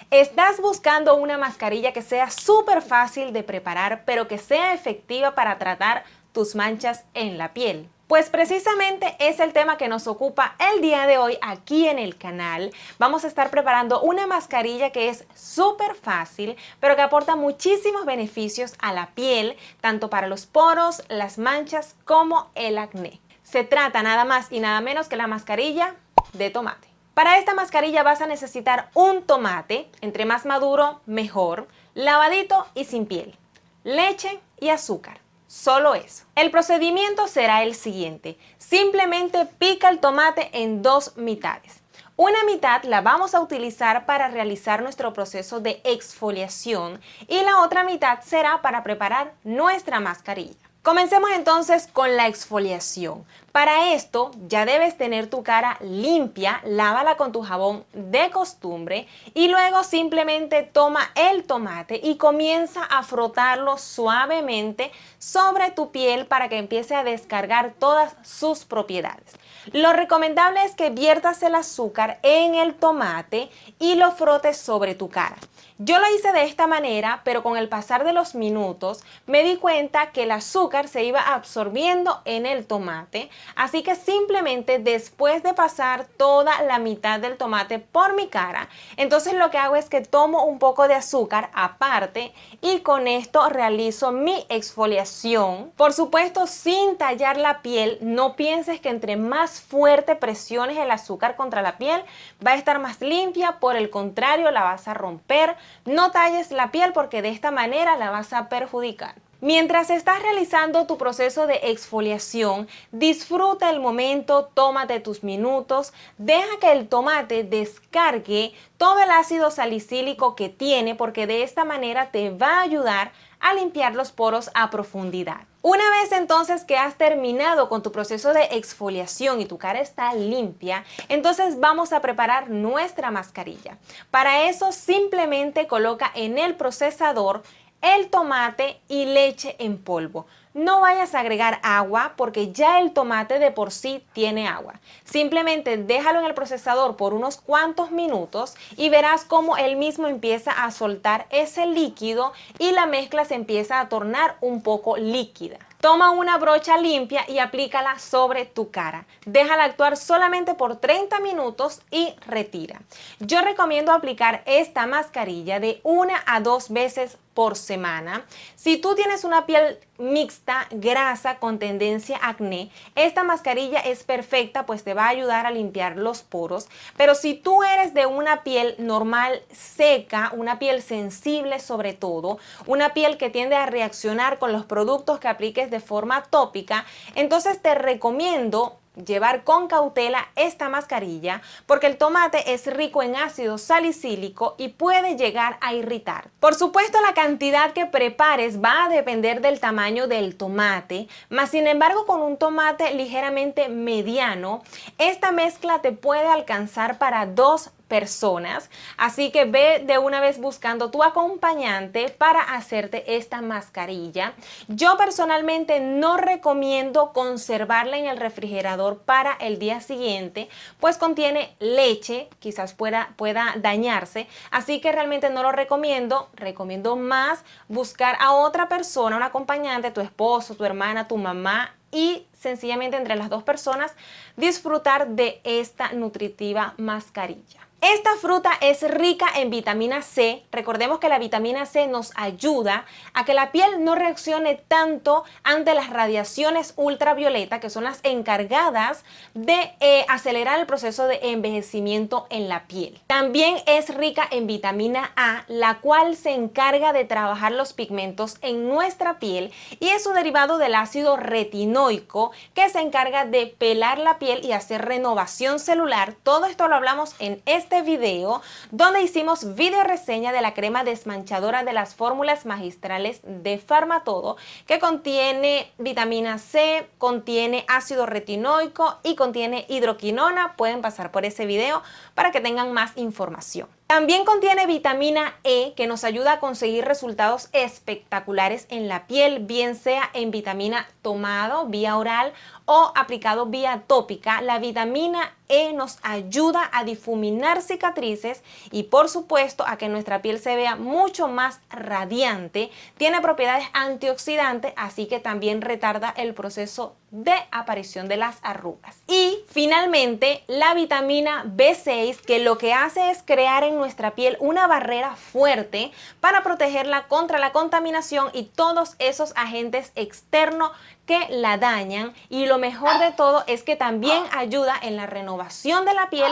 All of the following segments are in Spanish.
¿Estás buscando una mascarilla que sea súper fácil de preparar, pero que sea efectiva para tratar tus manchas en la piel? Pues precisamente es el tema que nos ocupa el día de hoy aquí en el canal. Vamos a estar preparando una mascarilla que es súper fácil, pero que aporta muchísimos beneficios a la piel, tanto para los poros, las manchas, como el acné. Se trata nada más y nada menos que la mascarilla de tomate. Para esta mascarilla vas a necesitar un tomate, entre más maduro mejor, lavadito y sin piel, leche y azúcar. Solo eso. El procedimiento será el siguiente. Simplemente pica el tomate en dos mitades. Una mitad la vamos a utilizar para realizar nuestro proceso de exfoliación y la otra mitad será para preparar nuestra mascarilla. Comencemos entonces con la exfoliación. Para esto ya debes tener tu cara limpia, lávala con tu jabón de costumbre y luego simplemente toma el tomate y comienza a frotarlo suavemente sobre tu piel para que empiece a descargar todas sus propiedades. Lo recomendable es que viertas el azúcar en el tomate y lo frotes sobre tu cara. Yo lo hice de esta manera, pero con el pasar de los minutos me di cuenta que el azúcar se iba absorbiendo en el tomate, así que simplemente después de pasar toda la mitad del tomate por mi cara, entonces lo que hago es que tomo un poco de azúcar aparte y con esto realizo mi exfoliación. Por supuesto, sin tallar la piel. No pienses que entre más fuerte presiones el azúcar contra la piel va a estar más limpia, por el contrario la vas a romper. No talles la piel porque de esta manera la vas a perjudicar. Mientras estás realizando tu proceso de exfoliación, disfruta el momento, tómate tus minutos, deja que el tomate descargue todo el ácido salicílico que tiene porque de esta manera te va a ayudar a limpiar los poros a profundidad. Una vez entonces que has terminado con tu proceso de exfoliación y tu cara está limpia, entonces vamos a preparar nuestra mascarilla. Para eso simplemente coloca en el procesador el tomate y leche en polvo. No vayas a agregar agua porque ya el tomate de por sí tiene agua. Simplemente déjalo en el procesador por unos cuantos minutos y verás cómo él mismo empieza a soltar ese líquido y la mezcla se empieza a tornar un poco líquida. Toma una brocha limpia y aplícala sobre tu cara. Déjala actuar solamente por 30 minutos y retira. Yo recomiendo aplicar esta mascarilla de 1 a 2 veces por semana. Si tú tienes una piel mixta, grasa, con tendencia a acné, esta mascarilla es perfecta, pues te va a ayudar a limpiar los poros. Pero si tú eres de una piel normal, seca, una piel sensible sobre todo, una piel que tiende a reaccionar con los productos que apliques de forma tópica, entonces te recomiendo llevar con cautela esta mascarilla porque el tomate es rico en ácido salicílico y puede llegar a irritar. Por supuesto, la cantidad que prepares va a depender del tamaño del tomate, mas sin embargo con un tomate ligeramente mediano, esta mezcla te puede alcanzar para 2 personas, así que ve de una vez buscando tu acompañante para hacerte esta mascarilla. Yo personalmente no recomiendo conservarla en el refrigerador para el día siguiente, pues contiene leche, quizás pueda dañarse, así que realmente no lo recomiendo. Recomiendo más buscar a otra persona, un acompañante, tu esposo, tu hermana, tu mamá, y sencillamente entre las 2 personas disfrutar de esta nutritiva mascarilla. Esta fruta es rica en vitamina C. Recordemos que la vitamina C nos ayuda a que la piel no reaccione tanto ante las radiaciones ultravioleta, que son las encargadas de acelerar el proceso de envejecimiento en la piel. También es rica en vitamina A, la cual se encarga de trabajar los pigmentos en nuestra piel y es un derivado del ácido retinoico que se encarga de pelar la piel y hacer renovación celular. Todo esto lo hablamos en este video, donde hicimos video reseña de la crema desmanchadora de las fórmulas magistrales de Farmatodo, que contiene vitamina C, contiene ácido retinoico y contiene hidroquinona. Pueden pasar por ese video para que tengan más información. También contiene vitamina E que nos ayuda a conseguir resultados espectaculares en la piel, bien sea en vitamina tomado vía oral o aplicado vía tópica. La vitamina E nos ayuda a difuminar cicatrices y por supuesto a que nuestra piel se vea mucho más radiante. Tiene propiedades antioxidantes, así que también retarda el proceso de aparición de las arrugas. Y finalmente la vitamina B6, que lo que hace es crear en nuestra piel una barrera fuerte para protegerla contra la contaminación y todos esos agentes externos que la dañan. Y lo mejor de todo es que también ayuda en la renovación de la piel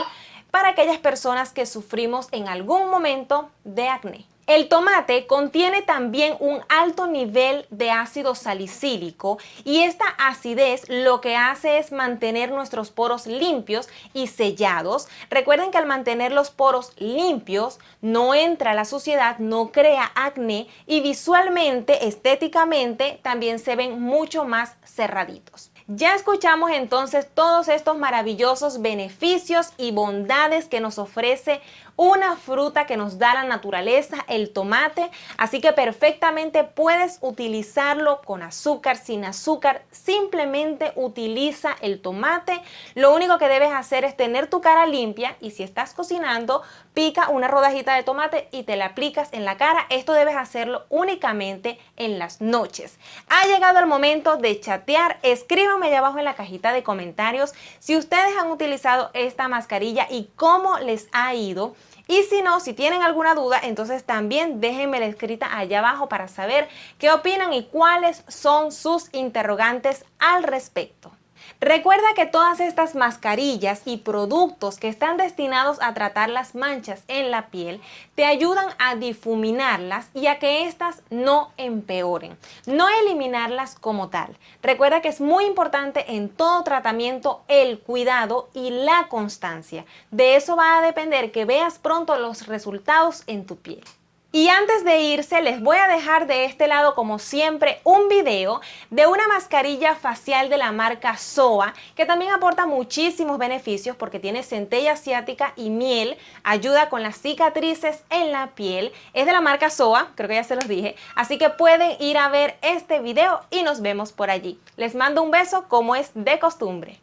para aquellas personas que sufrimos en algún momento de acné. El tomate contiene también un alto nivel de ácido salicílico y esta acidez lo que hace es mantener nuestros poros limpios y sellados. Recuerden que al mantener los poros limpios no entra la suciedad, no crea acné y visualmente, estéticamente también se ven mucho más cerraditos. Ya escuchamos entonces todos estos maravillosos beneficios y bondades que nos ofrece una fruta que nos da la naturaleza, el tomate, así que perfectamente puedes utilizarlo con azúcar, sin azúcar, simplemente utiliza el tomate. Lo único que debes hacer es tener tu cara limpia y si estás cocinando, pica una rodajita de tomate y te la aplicas en la cara. Esto debes hacerlo únicamente en las noches. Ha llegado el momento de chatear. Escríbanme allá abajo en la cajita de comentarios si ustedes han utilizado esta mascarilla y cómo les ha ido. Y si no, si tienen alguna duda, entonces también déjenmela escrita allá abajo para saber qué opinan y cuáles son sus interrogantes al respecto. Recuerda que todas estas mascarillas y productos que están destinados a tratar las manchas en la piel te ayudan a difuminarlas y a que éstas no empeoren, no eliminarlas como tal. Recuerda que es muy importante en todo tratamiento el cuidado y la constancia. De eso va a depender que veas pronto los resultados en tu piel. Y antes de irse, les voy a dejar de este lado, como siempre, un video de una mascarilla facial de la marca SOA, que también aporta muchísimos beneficios porque tiene centella asiática y miel, ayuda con las cicatrices en la piel. Es de la marca SOA, creo que ya se los dije, así que pueden ir a ver este video y nos vemos por allí. Les mando un beso como es de costumbre.